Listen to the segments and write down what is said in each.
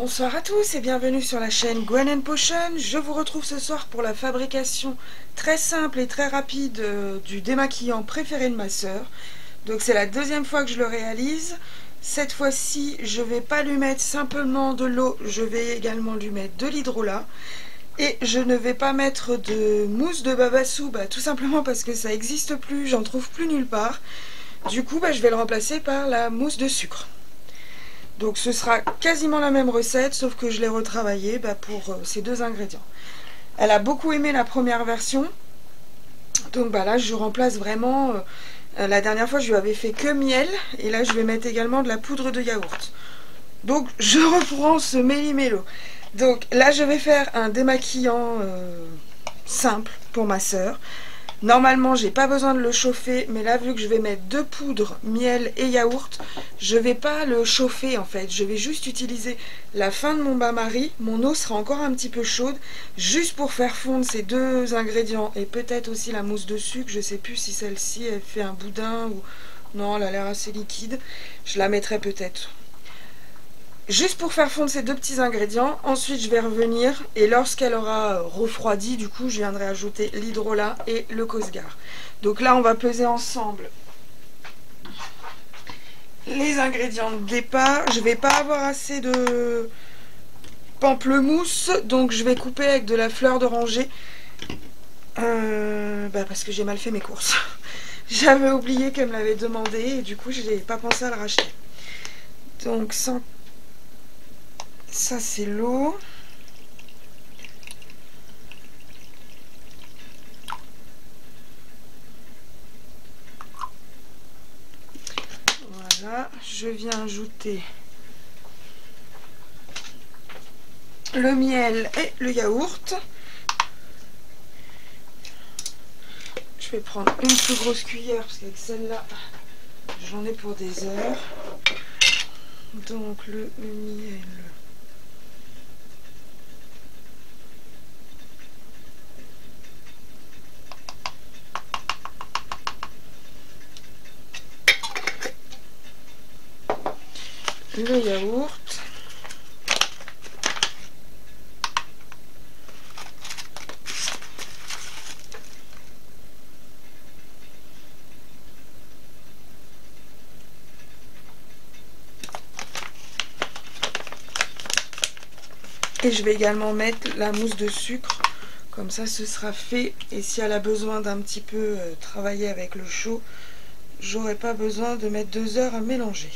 Bonsoir à tous et bienvenue sur la chaîne Gwen & Potion. Je vous retrouve ce soir pour la fabrication très simple et très rapide du démaquillant préféré de ma sœur. Donc c'est la deuxième fois que je le réalise. Cette fois-ci, je vais pas lui mettre simplement de l'eau, je vais également lui mettre de l'hydrolat. Et je ne vais pas mettre de mousse de babassu, tout simplement parce que ça n'existe plus, j'en trouve plus nulle part. Du coup, je vais le remplacer par la mousse de sucre. Donc ce sera quasiment la même recette, sauf que je l'ai retravaillée pour ces deux ingrédients. Elle a beaucoup aimé la première version, donc là je remplace vraiment... la dernière fois je lui avais fait que miel, et là je vais mettre également de la poudre de yaourt. Donc je reprends ce méli-mélo. Donc là je vais faire un démaquillant simple pour ma sœur. Normalement, j'ai pas besoin de le chauffer, mais là, vu que je vais mettre deux poudres, miel et yaourt, je vais pas le chauffer en fait. Je vais juste utiliser la fin de mon bain-marie. Mon eau sera encore un petit peu chaude, juste pour faire fondre ces deux ingrédients et peut-être aussi la mousse de sucre. Je sais plus si celle-ci elle fait un boudin ou non, elle a l'air assez liquide. Je la mettrai peut-être. Juste pour faire fondre ces deux petits ingrédients. Ensuite je vais revenir et lorsqu'elle aura refroidi, du coup je viendrai ajouter l'hydrolat et le Cosgar. Donc là on va peser ensemble les ingrédients de départ. Je vais pas avoir assez de pamplemousse, donc je vais couper avec de la fleur d'oranger parce que j'ai mal fait mes courses. J'avais oublié qu'elle me l'avait demandé et du coup je n'ai pas pensé à le racheter. Donc ça c'est l'eau. Voilà, je viens ajouter le miel et le yaourt. Je vais prendre une plus grosse cuillère parce qu'avec celle-là, j'en ai pour des heures. Donc le miel. Le yaourt. Et je vais également mettre la mousse de sucre. Comme ça, ce sera fait. Et si elle a besoin d'un petit peu travailler avec le chaud, j'aurai pas besoin de mettre 2 heures à mélanger.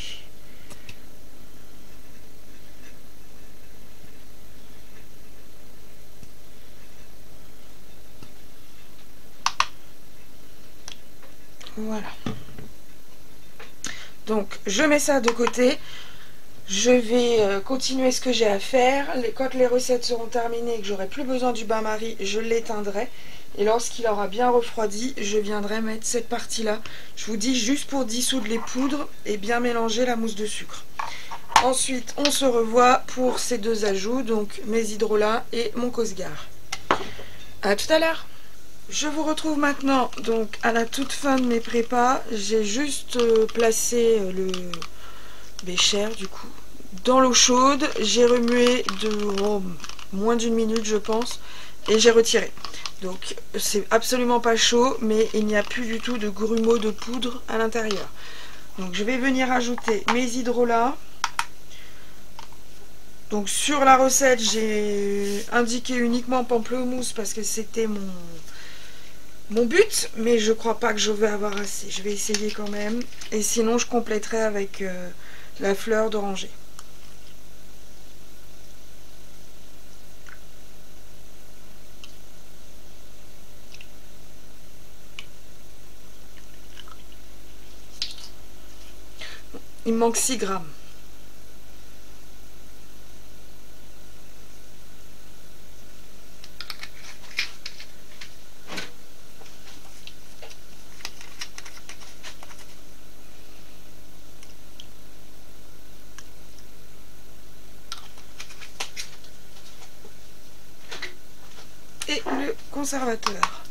Voilà. Donc, je mets ça de côté. Je vais continuer ce que j'ai à faire. Quand les recettes seront terminées et que j'aurai plus besoin du bain-marie, je l'éteindrai. Et lorsqu'il aura bien refroidi, je viendrai mettre cette partie-là. Je vous dis juste pour dissoudre les poudres et bien mélanger la mousse de sucre. Ensuite, on se revoit pour ces deux ajouts, donc mes hydrolats et mon Cosgar. A tout à l'heure. Je vous retrouve maintenant donc à la toute fin de mes prépas. J'ai juste placé le bécher du coup dans l'eau chaude. J'ai remué de moins d'une minute je pense et j'ai retiré. Donc c'est absolument pas chaud, mais il n'y a plus du tout de grumeaux de poudre à l'intérieur. Donc je vais venir ajouter mes hydrolats. Donc sur la recette j'ai indiqué uniquement pamplemousse parce que c'était mon but, mais je crois pas que je vais avoir assez. Je vais essayer quand même, et sinon je compléterai avec la fleur d'oranger. Il me manque 6 grammes. Et le conservateur.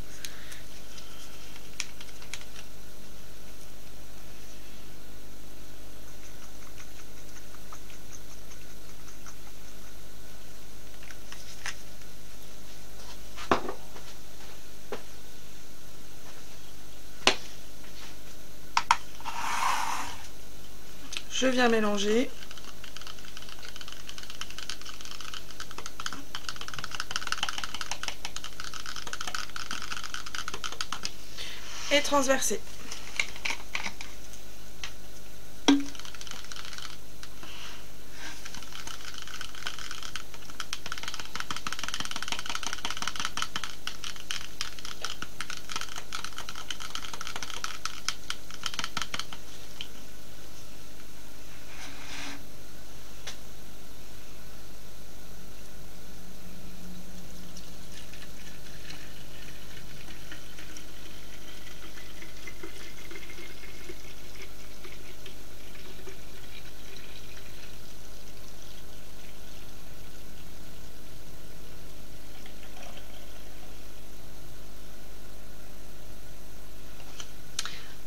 Je viens mélanger. Et transverser.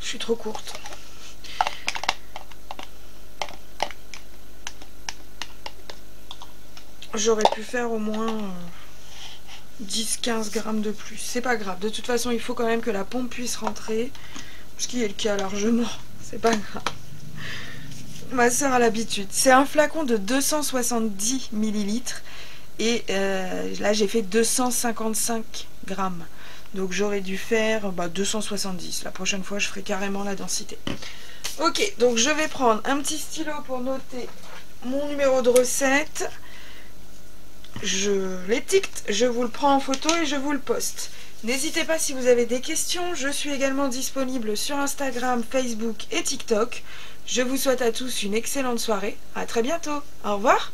Je suis trop courte. J'aurais pu faire au moins 10-15 grammes de plus. C'est pas grave. De toute façon, il faut quand même que la pompe puisse rentrer. Ce qui est le cas largement. C'est pas grave. Ma soeur a l'habitude. C'est un flacon de 270 millilitres. Et là, j'ai fait 255 grammes. Donc j'aurais dû faire 270. La prochaine fois, je ferai carrément la densité. Ok, donc je vais prendre un petit stylo pour noter mon numéro de recette. Je l'étiquette, je vous le prends en photo et je vous le poste. N'hésitez pas si vous avez des questions. Je suis également disponible sur Instagram, Facebook et TikTok. Je vous souhaite à tous une excellente soirée. À très bientôt. Au revoir.